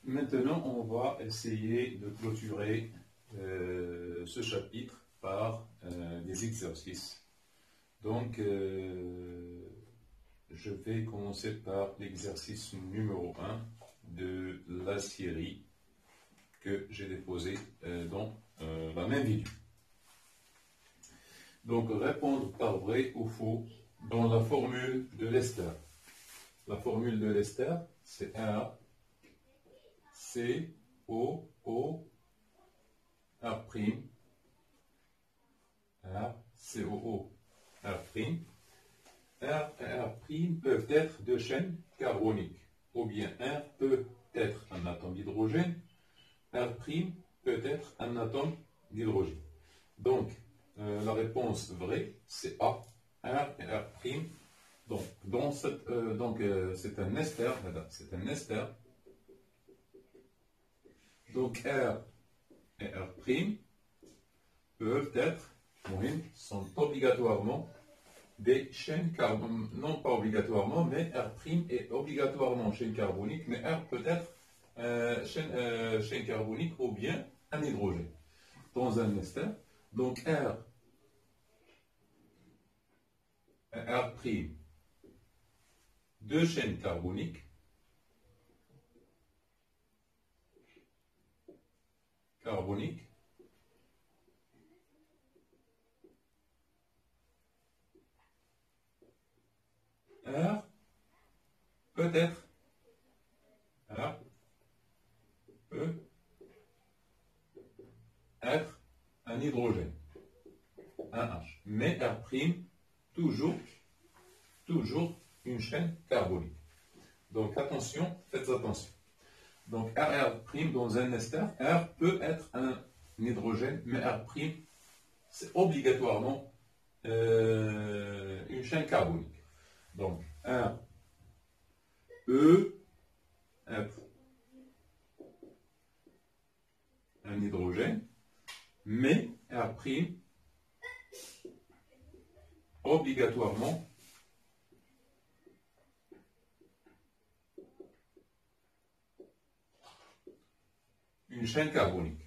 Maintenant, on va essayer de clôturer ce chapitre par des exercices. Donc, je vais commencer par l'exercice numéro 1 de la série que j'ai déposée dans la même vidéo. Donc, répondre par vrai ou faux dans la formule de Lester. La formule de Lester, c'est R, C, O, O, R', R, C, O, O, R'. R et R' peuvent être deux chaînes carboniques, ou bien R peut être un atome d'hydrogène, R' peut être un atome d'hydrogène. Donc, la réponse vraie, c'est A, R et R'. Donc, c'est un ester, c'est un ester. Donc, R et R' peuvent être, sont obligatoirement des chaînes carboniques, non pas obligatoirement, mais R' est obligatoirement chaîne carbonique, mais R peut être chaîne carbonique ou bien un hydrogène dans un ester. Donc, R et R', deux chaînes carboniques, R peut être un hydrogène, un H, mais R', toujours une chaîne carbonique. Donc attention, faites attention. Donc R' dans un ester, R peut être un hydrogène, mais R', c'est obligatoirement une chaîne carbonique. Donc R peut être un hydrogène, mais R' obligatoirement une chaîne carbonique.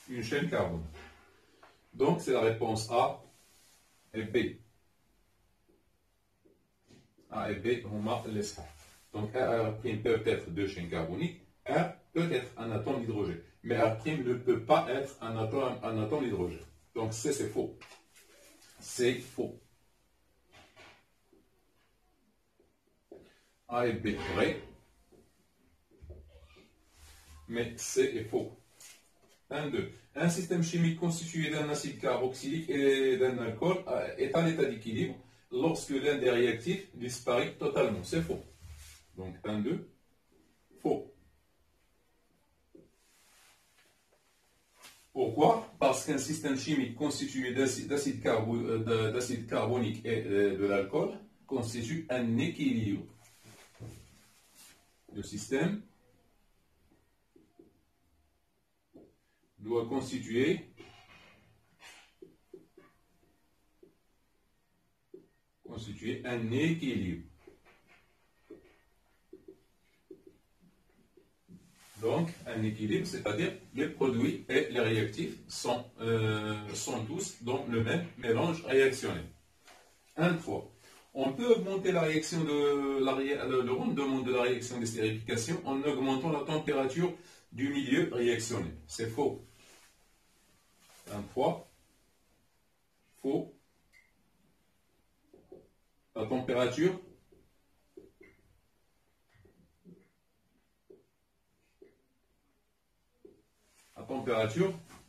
Une chaîne carbonique. Donc, c'est la réponse A et B. A et B, on marque les ça. Donc, R peuvent être deux chaînes carboniques. R peut être un atome d'hydrogène. Mais R' ne peut pas être un atome d'hydrogène. Donc, c'est faux. C'est faux. A et B, vrai. Mais C est faux. 1, 2. Un système chimique constitué d'un acide carboxylique et d'un alcool est en état d'équilibre lorsque l'un des réactifs disparaît totalement. C'est faux. Donc 1, 2. Faux. Pourquoi? Parce qu'un système chimique constitué d'acide carbonique et de l'alcool constitue un équilibre. Le système doit constituer un équilibre. Donc, un équilibre, c'est-à-dire les produits et les réactifs sont tous dans le même mélange réactionnel. 1, 3. On peut augmenter la réaction le rendement de la réaction d'estérification en augmentant la température du milieu réactionnel. C'est faux. 1, 3. Faux. La température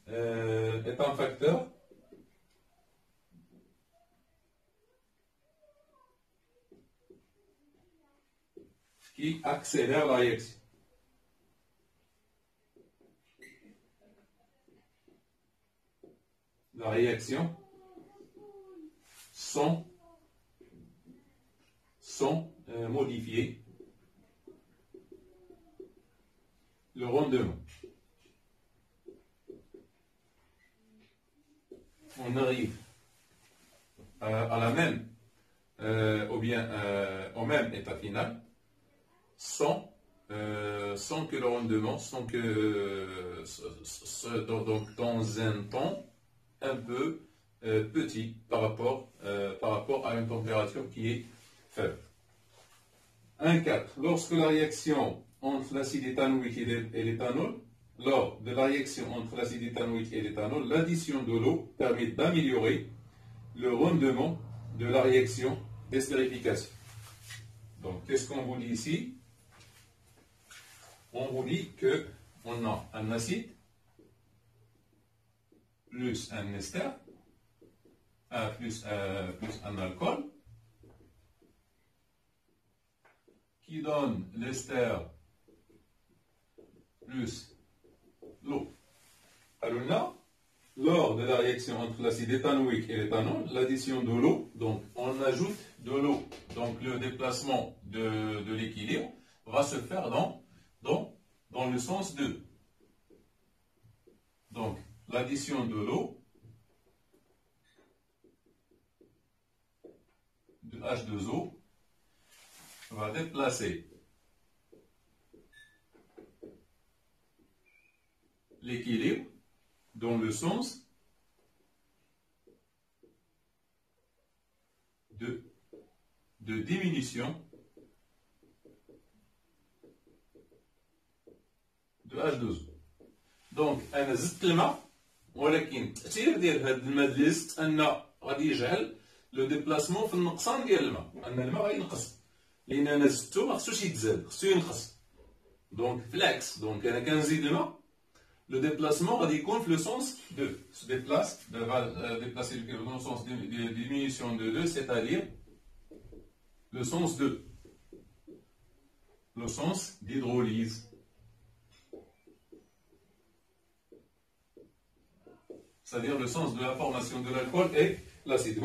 est un facteur qui accélère la réaction. La réaction sans modifier le rendement. on arrive à la même, au même état final, sans que le rendement, donc dans un temps un peu petit par rapport à une température qui est faible. 1,4. Lorsque la réaction entre l'acide éthanoïque et l'éthanol, lors de la réaction entre l'acide éthanoïque et l'éthanol, l'addition de l'eau permet d'améliorer le rendement de la réaction d'estérification. Donc, qu'est-ce qu'on vous dit ici? On vous dit qu'on a un acide plus un ester, plus un alcool, qui donne l'ester plus l'eau. Alors là, lors de la réaction entre l'acide éthanoïque et l'éthanol, l'addition de l'eau, donc on ajoute de l'eau, donc le déplacement de l'équilibre va se faire dans le sens de. Donc, l'addition de l'eau, de H2O, va déplacer l'équilibre dans le sens de diminution de H2O. Donc انا زدت الماء ولكن التاثير ديال هذا الماء اللي زدت ان غادي يجعل لو ديبلاسمون في النقصان ديال الماء، ان الماء غينقص لان انا زدتو ما خصوش يتزاد، خصو ينقص. دونك في العكس، دونك انا كنزيد الماء le déplacement va découvrir le sens de se déplace, va déplacer le sens de diminution de 2, c'est-à-dire le sens de le sens d'hydrolyse. C'est-à-dire le sens de la formation de l'alcool et l'acide.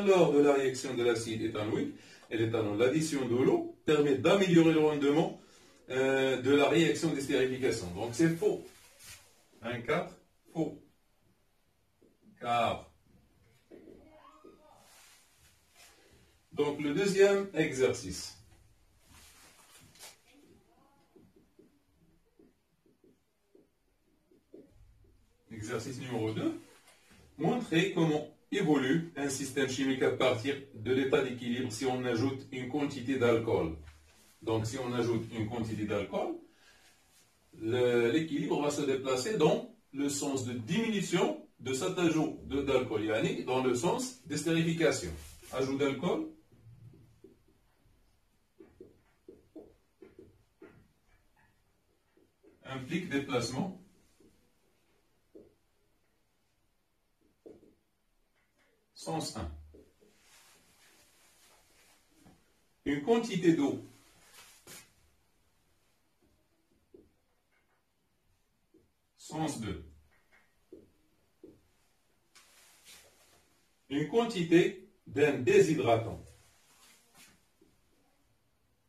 Lors de la réaction de l'acide éthanoïque et l'éthanol, l'addition de l'eau permet d'améliorer le rendement de la réaction d'estérification. Donc c'est faux. 1,4, faux. Car. Donc le deuxième exercice. Exercice numéro 2. Montrer comment évolue un système chimique à partir de l'état d'équilibre si on ajoute une quantité d'alcool. Donc si on ajoute une quantité d'alcool, l'équilibre va se déplacer dans le sens de diminution de cet ajout d'alcool, dans le sens d'estérification. Ajout d'alcool implique déplacement sens 1. Une quantité d'eau sens 2. Une quantité d'un déshydratant.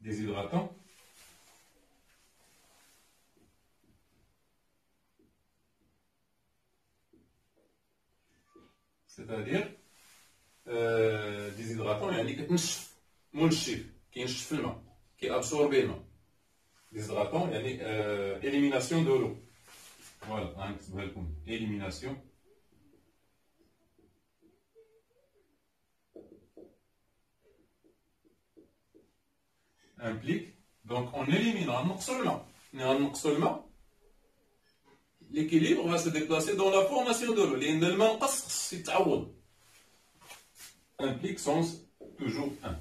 Déshydratant. C'est-à-dire déshydratant يعني كتنشف منشف كينشف الماء كيابسوربي الماء. Déshydratant يعني élimination de l'eau. Voilà, نكتبها لكم élimination implique donc on élimine نقص الماء l'équilibre va se déplacer dans la formation de l'eau لأن الماء نقص خص يتعوض implique sens toujours 1.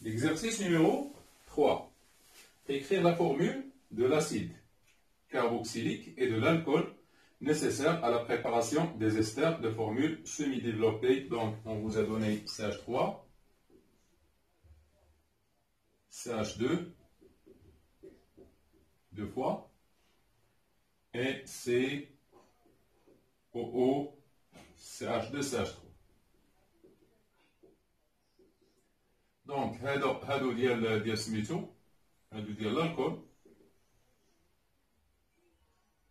L'exercice numéro 3. Écrire la formule de l'acide carboxylique et de l'alcool nécessaires à la préparation des esters de formule semi-développée. Donc, on vous a donné CH3, CH2, 2 fois, et C OO, CH2, CH3. Donc, هادو ديال سميتو، هادو ديال الكول،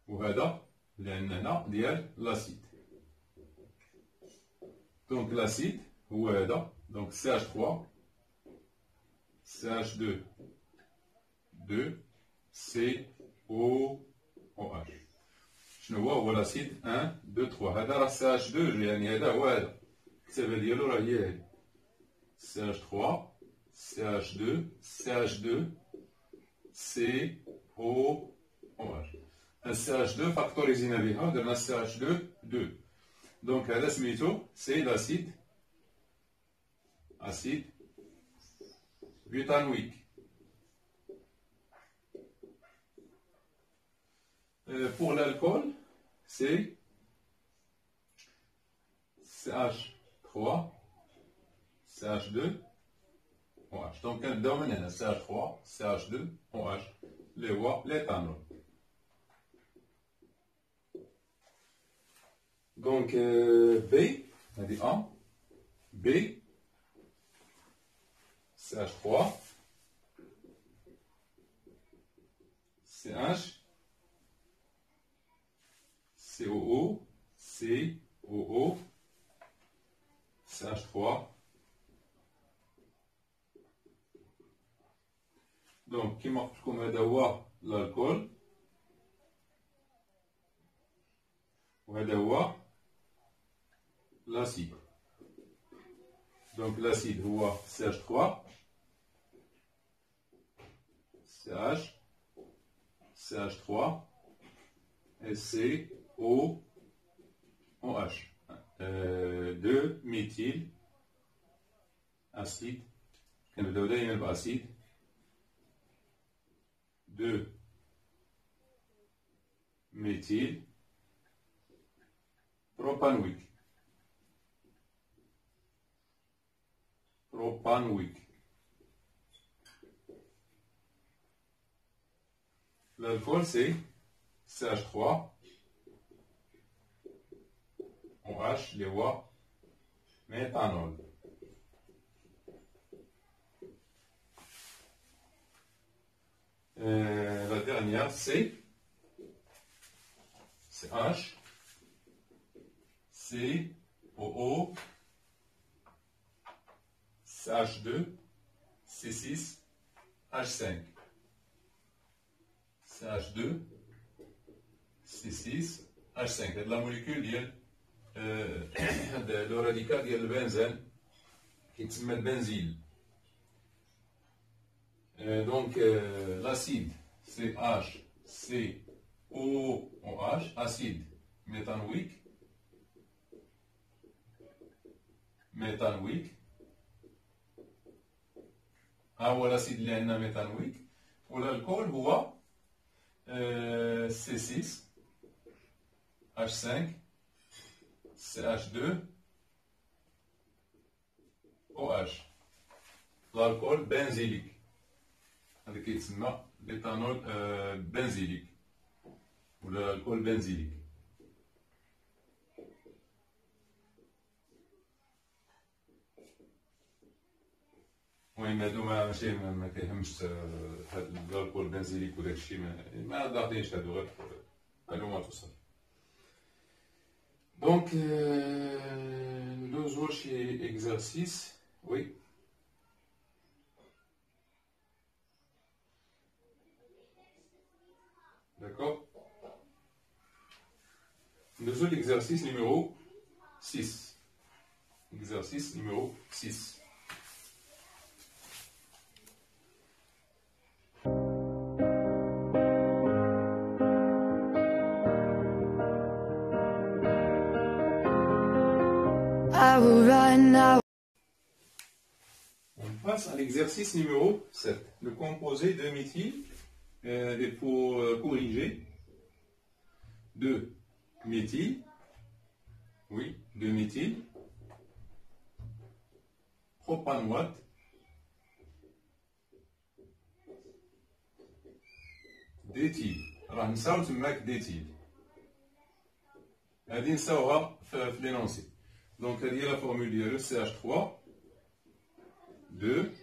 وهذا اللي عندنا هنا ديال لاسيد. دونك لاسيد هو هذا، دونك CH3 CH2 2 COOH. شنو هو لاسيد 1 2 3. هذا راه CH2 يعني هذا هو هذا، الكتابه ديالو راه هي هذه CH3 CH2 CH2 COOH. CH2 فاكتوريزينا بها درنا CH2 2. دونك هذا سميتو سي لاسيد acide butanoïque. Pour l'alcool, c'est CH3, CH2, OH. Donc, un domaine CH3, CH2, OH, l'éthanol. Donc, B, on a dit A, B, CH3, CH, COO, COO, CH3. Donc, qui marque comme l'alcool, ou l'acide. Donc, l'acide, CH3, CH, CH3 et COOH. 2 méthyle acide. كنبداو دايما بأسيد. 2 méthyle propanoïque. Propanoïque. L'alcool, c'est CH3, OH, les voies, méthanol. La dernière, c'est CH, COO, CH2, C6, H5. CH2, C6, H5. C'est la molécule le radical ديال البنزين كيتسمى البنزيل. Donc l'acide CHCOOH, acide méthanoïque. هو l'acide اللي عندنا méthanoïque. والالكول هو C6 H5 CH2 OH. l'alcool benzylique. هذا كيتسمى l'éthanol benzylique ولا l'alcool benzylique. المهم هادو ماشي ما كيهمش هاد الالكول بنزيليك وداك الشيء ما ضاغطينش هادو غير معلومات وصافي. دونك ندوزو شي اكزرسيس. وي داكور. ندوزو l'exercice numéro 6. Exercice numéro 6. On passe à l'exercice numéro 7. Le composé de méthyle, il faut corriger 2 méthyle, oui, 2 méthyle, propanoate, d'éthyle. Alors, nous sommes avec d'éthyle. غادي نساوها في لينونسي. دونك هذه هي لا فورمول ديالو CH3 2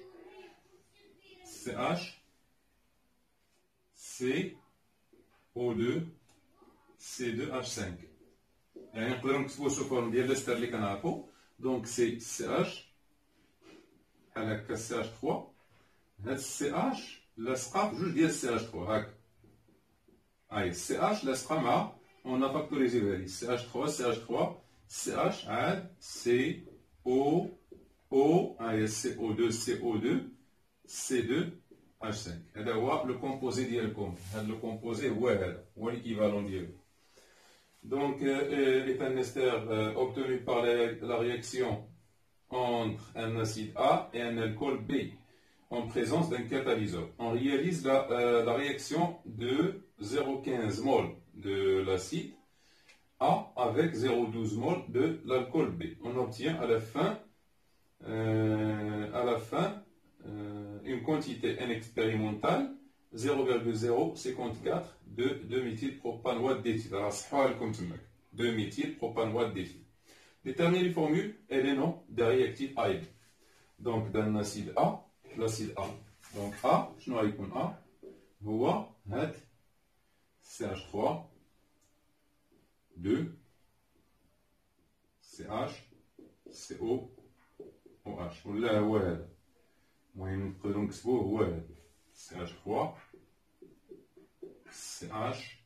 CH CO2 C2H5. يعني نقدروا نكتبوا سو فورم ديال الاستر اللي كنعرفوا. دونك سي CH بحال هكا CH3. هاد CH لاصقه في جوج ديال CH3 هاكا. هاي CH لاصقه مع on a factorisé هذه CH3 CH عاد CO O هاي CO2 C2H5. هذا هو لو كومبوزي ديالكم. هذا لو كومبوزي هو هذا هو ليكيفالون ديالو. Donc, est un ester obtenu par la réaction entre un acide A et un alcool B en présence d'un catalyseur. On réalise la réaction de 0,15 mol de l'acide A avec 0,12 mol de l'alcool B. On obtient à la fin une quantité N expérimentale 0,054 de 2-méthylpropanoate d'éthyle. Alors, c'est pas comme ça. 2-méthylpropanoate d'éthyle. Déterminer les formules et les noms des réactifs A et B. Donc, dans l'acide A, l'acide A. Donc, A, je n'aurai qu'un A. Voix, net, CH3, 2, CH, CO, OH. Voilà, ouais. Moi, donc, c'est beau, ouais. CH3, CH,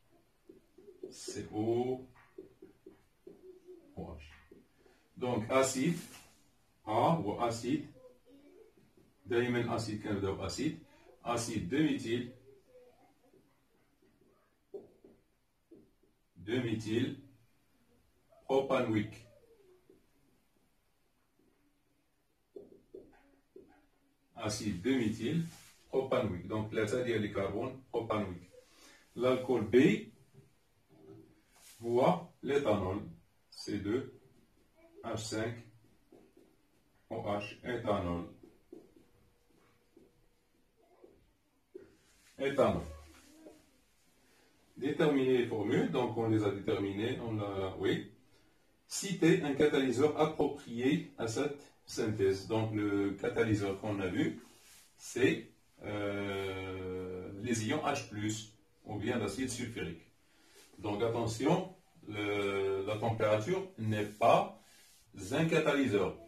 CO, OH. Donc, acide, A ou acide, دائما acide كنبداو acide, acide 2-méthyl propanoïque. Acide 2-méthyl propanoïque. Donc, ثلاثة ديال لي كربون propanoïque. L'alcool B voit l'éthanol C2H5OH, éthanol. Éthanol. Déterminer les formules, donc on les a déterminées, oui. Citer un catalyseur approprié à cette synthèse. Donc le catalyseur qu'on a vu, c'est les ions H+, ou bien l'acide sulfurique. Donc attention, la température n'est pas un catalyseur.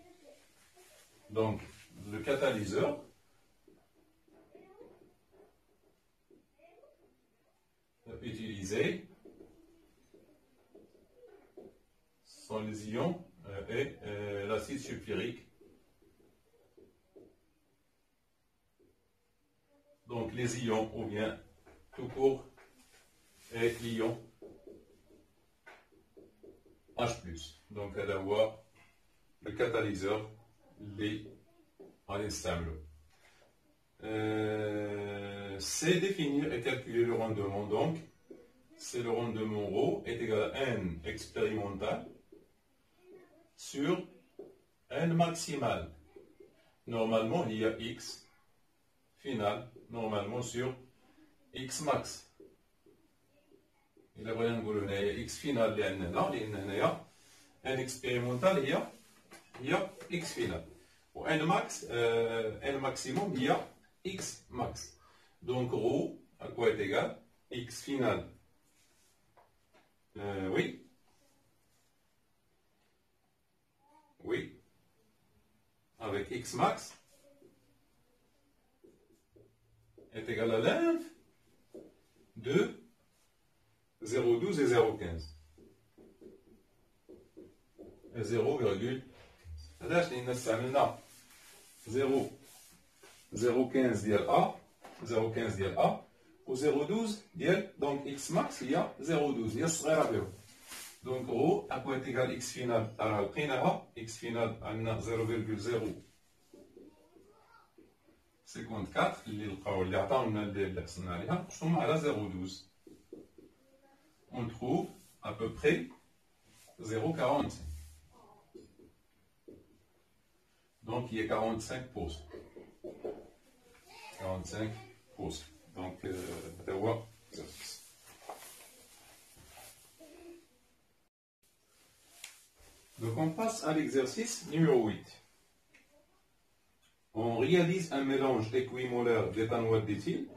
Donc le catalyseur utilisé sont les ions et l'acide sulfurique. Donc les ions ou bien tout court et l'ion H+. Donc à la voie le catalyseur les instable. C'est définir et calculer le rendement. Donc, c'est le rendement ρ est égal à N expérimental sur N maximal. Normalement, il y a X final, normalement sur X max. Il y a X final, il y a N expérimental, il y a X final. Pour N max, N maximum, il y a X max. Donc, ρ, à quoi est égal? X final. Oui. Oui. Avec X max est égal à l'inf de 0,12 et 0,15. 0,15. هذاش لأن استعملنا 0,15 ديال A, 0,15 ديال A و 0,12 ديال donc X max هي 0,12 هي الصغيرة بهم. Donc ρ à quoi est égal X final راه لقيناها X final عندنا 0,054 اللي عطاونا اللي حصلنا عليها قسموها على 0,12. On trouve à peu près 0,45. Donc, il y a 45%. 45%. Donc, d'avoir exercice. Donc on passe à l'exercice numéro 8. On réalise un mélange équimolaire d'éthanoate d'éthyle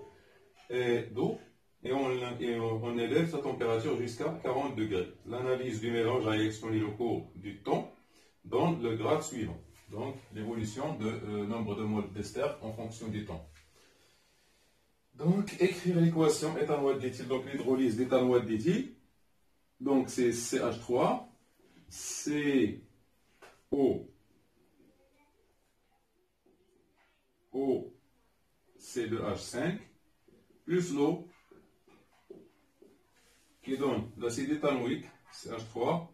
et d'eau et on élève sa température jusqu'à 40 degrés. L'analyse du mélange a exposé au cours du temps donne le graphe suivant. Donc l'évolution de nombre de moles d'ester en fonction du temps. Donc écrire l'équation éthanoate d'éthyle, donc l'hydrolyse d'éthanoate d'éthyle. Donc c'est CH3, CO, O, C2H5, plus l'eau qui donne l'acide éthanoïque, CH3,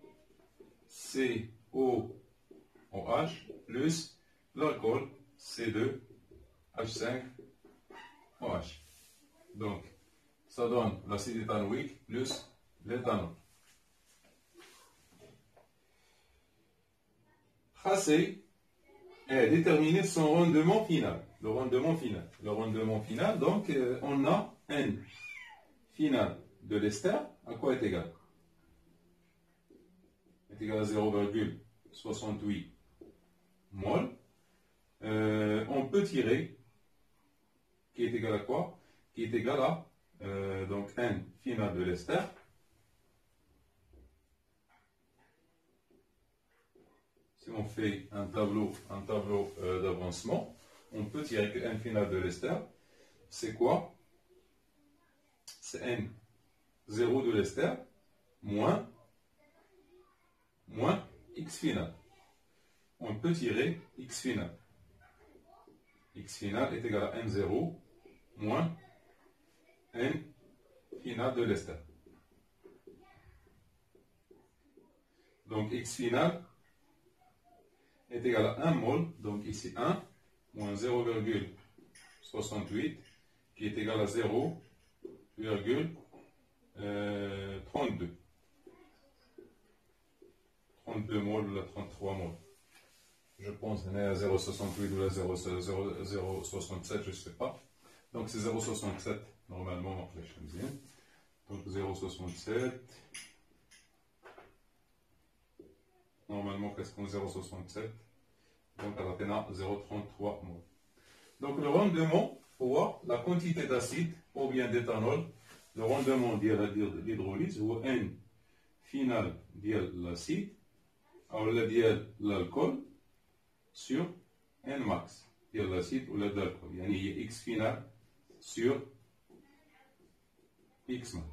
COOH, plus l'alcool, C2H5OH. Donc, ça donne l'acide éthanoïque plus l'éthanol. Tracer et déterminer son rendement final. Le rendement final, donc, on a N final de l'ester, à quoi est égal? Est égal à 0,68 mol. On peut tirer, qui est égal à quoi? Qui est égal à donc N final de l'ester. Si on fait un tableau d'avancement, on peut tirer que N final de l'ester, c'est quoi? C'est N0 de l'ester moins X final. On peut tirer X final. X final est égal à N0 moins N final de l'ester. Donc X final est égal à 1 mol, donc ici 1 moins 0,68 qui est égal à 0,32. 32 moles ou la 33 moles. Je pense qu'on est à 0,68 ou à 0,67, je ne sais pas. Donc c'est 0,67 normalement. Donc 0,67. Normalement, qu'est-ce qu'on 0,67? Donc elle atteint 0,33 moles. Donc le rendement pour la quantité d'acide ou bien d'éthanol, le rendement de l'hydrolyse ou N final de l'acide ou l'alcool sur N max de l'acide ou de l'alcool. Il y a X final sur X max.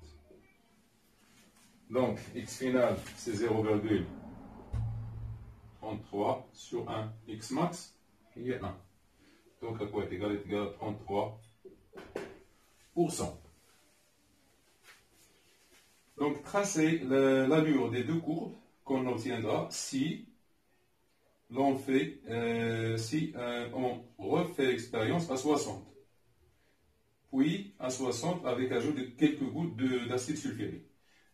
Donc X final c'est 0,33 sur 1 X max, il y a 1. Donc à quoi est égal? Est égal à 33%. Donc tracer l'allure des deux courbes qu'on obtiendra si l'on fait, on refait l'expérience à 60. Puis à 60 avec ajout de quelques gouttes d'acide sulfurique.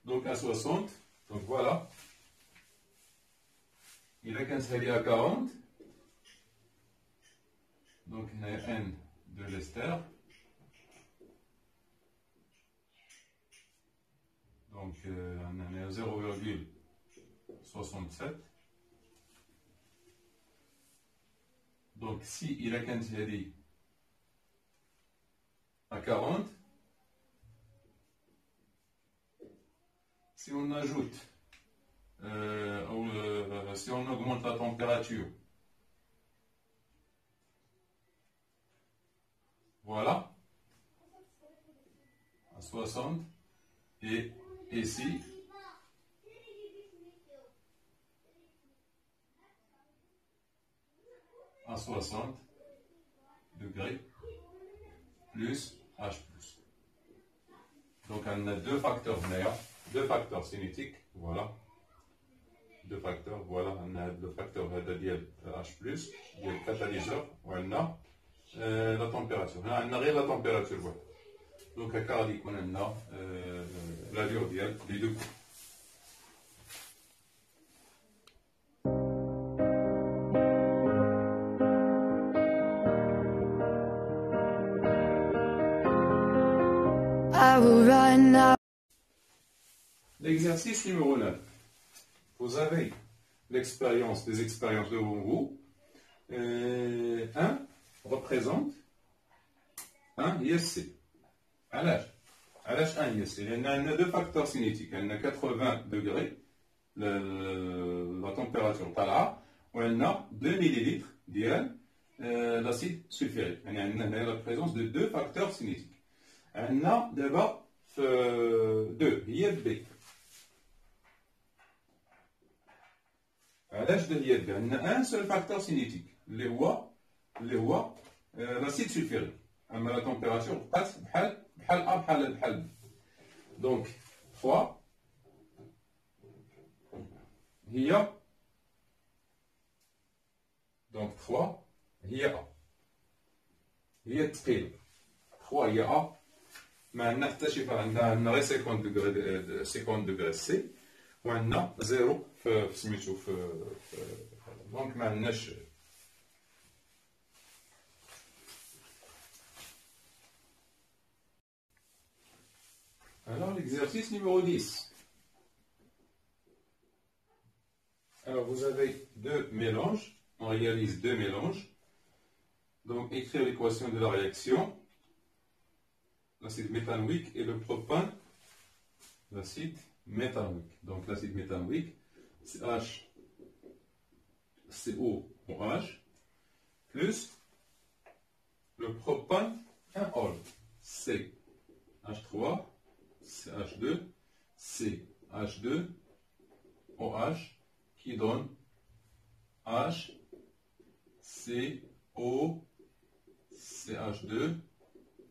Donc à 60, donc voilà. Il a qu'un seul à 40. Donc on a N de l'ester. Donc on est à 0,67. Donc si il a qu'un seul à 40, si on ajoute, si on augmente la température, voilà, à 60, et ici, à 60 degrés, plus H+. Donc on a deux facteurs néa, deux facteurs cinétiques, voilà. Deux facteurs, voilà, on a le facteur de H+, le catalyseur, on a la température. On a rien la température, voilà. Donc à Cardi, on a l'allure des deux coups. L'exercice numéro 9. Vous avez l'expérience des expériences devant vous. 1 représente 1 ISC. علاش 1 ISC لأن عندنا deux facteurs cinétiques. عندنا 80 degrés la température طالعة وعندنا 2 millilitres ديال l'acide sulfurique. يعني عندنا la présence de deux facteurs cinétiques. عندنا دابا في 2 هي B. علاش 2 هي B؟ عندنا un seul facteur cinétique اللي هو l'acide sulfurique. أما la température بقات بحال A بحال B. Donc 3 هي A. هي الثقيلة. 3 هي A. ما عندنا حتى شي فرق. عندنا غير 50 دوغري سي وعندنا 0 في سميتو دونك ما عندناش. Alors l'exercice numéro 10. Alors vous avez deux mélanges, on réalise deux mélanges. Donc écrire l'équation de la réaction, l'acide méthanoïque et le propane, l'acide méthanoïque. Donc l'acide méthanoïque, c'est HCOOH, plus le propane, un ol, CH3, CH2, CH2, OH, qui donne HCO, CH2,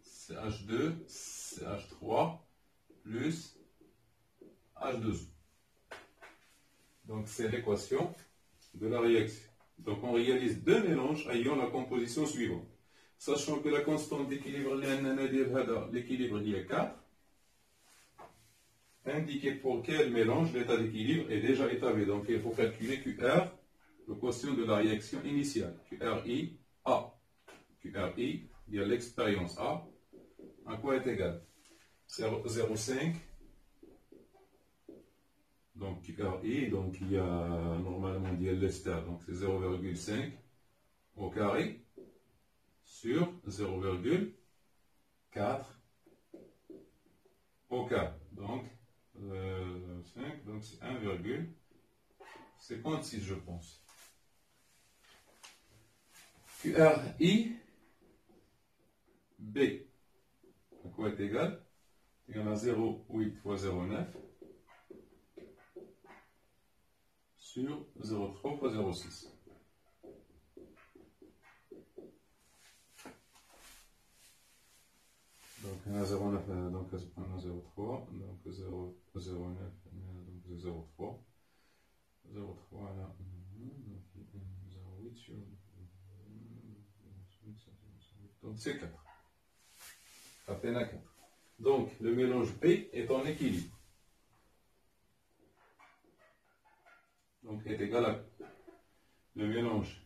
CH2, CH3, plus H2O. Donc c'est l'équation de la réaction. Donc on réalise deux mélanges ayant la composition suivante. Sachant que la constante d'équilibre, l'équilibre il est 4, indiquer pour quel mélange l'état d'équilibre est déjà établi. Donc il faut calculer QR, le quotient de la réaction initiale. QRI A. QRI, il y a l'expérience A. À quoi est égal 0,5. Donc QRI, donc il y a normalement il y a l'ester, donc c'est 0,5 au carré sur 0,4 au carré. Donc 5, donc c'est 1,56 je pense. QRI B, à quoi est égal? Il y en a 0,8 fois 0,9 sur 0,3 fois 0,6. Donc on a 0,9, donc on a 0,3, donc 0,9, donc 0,3, 0,3 là, donc 0,8 sur, donc c'est 4, à peine à 4. Donc le mélange B est en équilibre. Donc est égal à le mélange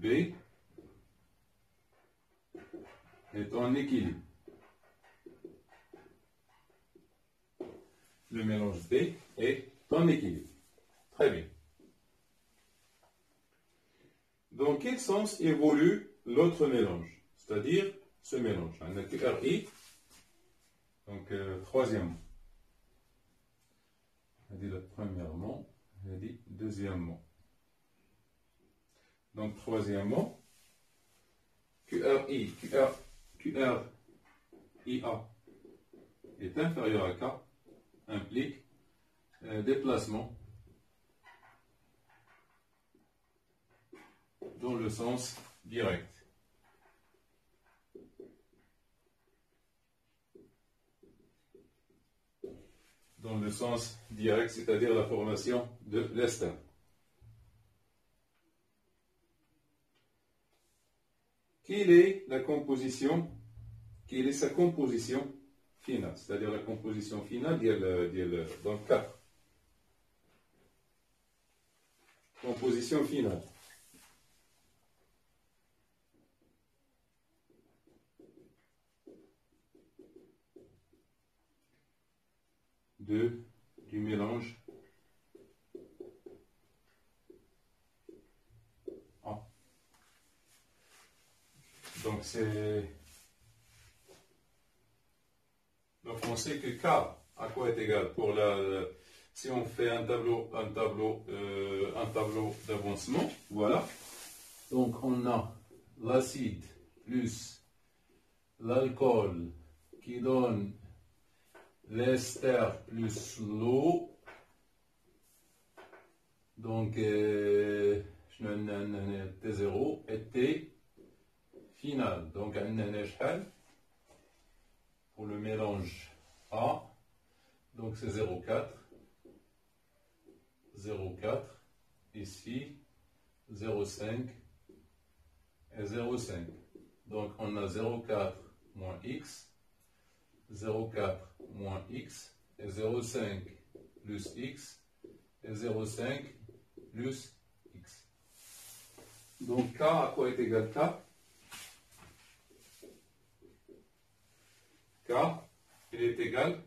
B est en équilibre. Le mélange B est en équilibre. Très bien. Dans quel sens évolue l'autre mélange? C'est-à-dire ce mélange. On a QRI, donc troisièmement. On a dit premièrement, on a dit deuxièmement. Donc troisièmement, QRIA est inférieur à K, implique déplacement dans le sens direct. Dans le sens direct, c'est-à-dire la formation de l'ester. Quelle est sa composition finale? C'est-à-dire la composition finale donc 4. Composition finale. Du mélange Donc on sait que K à quoi est égal pour si on fait un tableau d'avancement, voilà. Donc on a l'acide plus l'alcool qui donne l'ester plus l'eau. Donc T0 et T final. Donc pour le mélange A, donc c'est 0,4, 0,4, ici 0,5 et 0,5. Donc on a 0,4 moins x, 0,4 moins x et 0,5 plus x et 0,5 plus x. Donc K à quoi est égal K? K, il est égal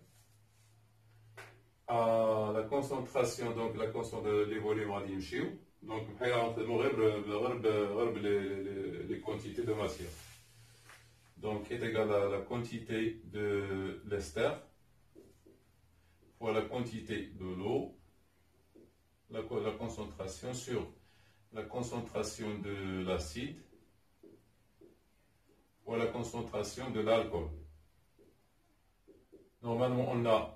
à la concentration, donc la concentration des volumes à l'imchiou. Donc, les quantités de matière. Donc, est égal à la quantité de l'ester fois la quantité de l'eau, la concentration sur la concentration de l'acide fois la concentration de l'alcool. Normalement, on a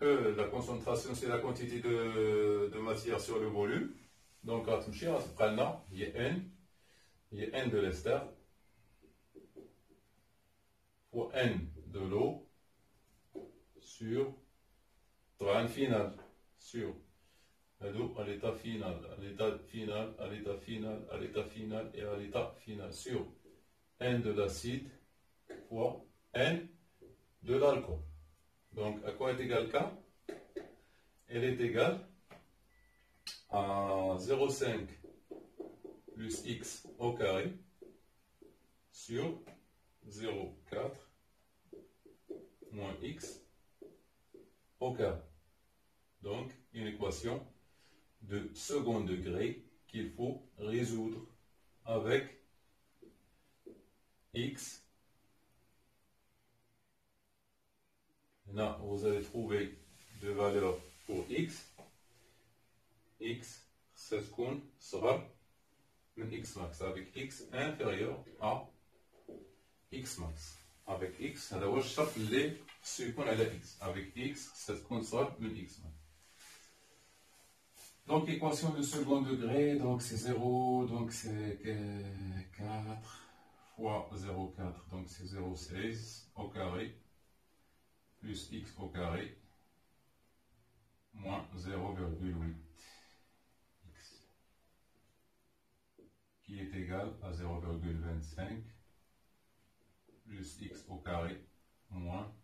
la concentration, c'est la quantité de matière sur le volume. Donc, il y a N de l'ester fois N de l'eau sur N final, sur l'eau à l'état final, à l'état final, à l'état final, à l'état final et à l'état final, sur N de l'acide fois N de l'alcool. Donc, à quoi est égal K? Elle est égale à 0,5 plus x au carré sur 0,4 moins x au carré. Donc, une équation de second degré qu'il faut résoudre avec x. Là, vous allez trouver deux valeurs pour x. X, c'est ce qu'on sera x max avec x inférieur à x max. Avec x, هذا هو الشرط اللي سيكون على x. Avec x, c'est ce qu'on sera x max. Donc, équation de second degré, donc c'est 0, donc c'est 4 fois 0,4, donc c'est 0,16 au carré, plus x au carré, moins 0,8 x, qui est égal à 0,25 plus x au carré, moins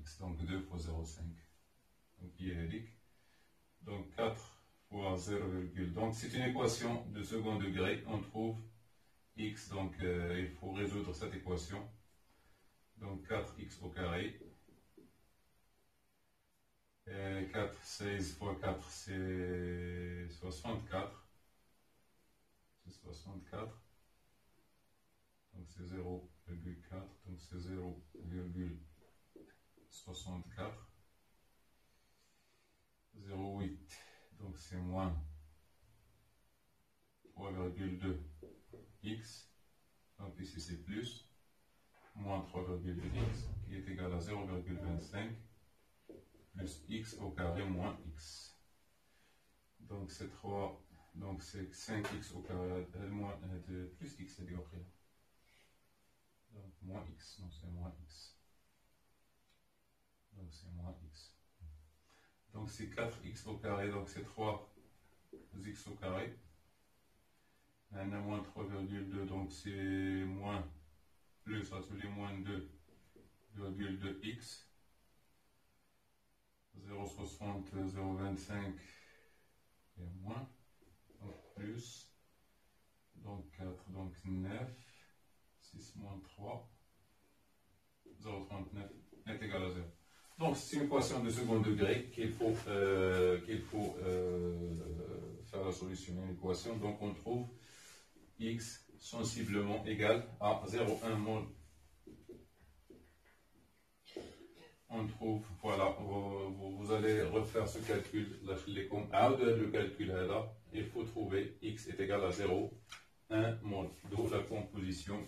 x, donc 2 fois 0,5, donc qui est édique. Donc 4 fois 0, donc c'est une équation de second degré, on trouve x, donc il faut résoudre cette équation. Donc 4x au carré, et 4, 16 fois 4 c'est 64, c'est 64, donc c'est 0,4, donc c'est 0,64. 0,8, donc c'est moins 3,2 x, donc ici c'est plus, moins 3,2 x, qui est égal à 0,25, plus x au carré moins x. Donc c'est 3, donc c'est 5x au carré, moins plus x c'est dit après. Donc moins x, donc c'est moins x. Donc c'est moins x. Donc c'est 4x au carré, donc c'est 3x au carré. On a moins 3,2, donc c'est moins, plus à tous les moins 2,2x. 0,60, 0,25 et moins. Donc plus, donc 4, donc 9, 6 moins 3, 0,39 est égal à 0. Donc, c'est une équation de second degré qu'il faut faire la solution à une équation. Donc, on trouve x sensiblement égal à 0,1 mol. On trouve, voilà, vous allez refaire ce calcul, le calcul là, il faut trouver x est égal à 0,1 mol, d'où la composition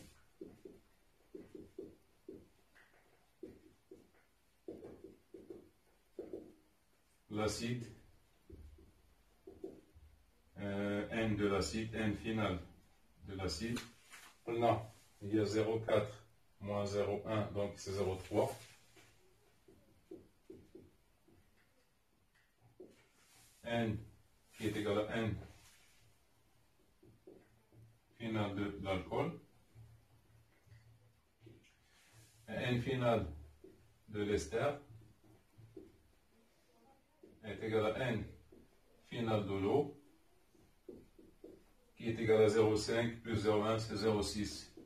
l'acide, N de l'acide, N final de l'acide. Là, il y a 0,4 moins 0,1, donc c'est 0,3. N qui est égal à N final de l'alcool. N final de l'ester est égal à N final de l'eau, qui est égal à 0,5 plus 0,1, c'est 0,6.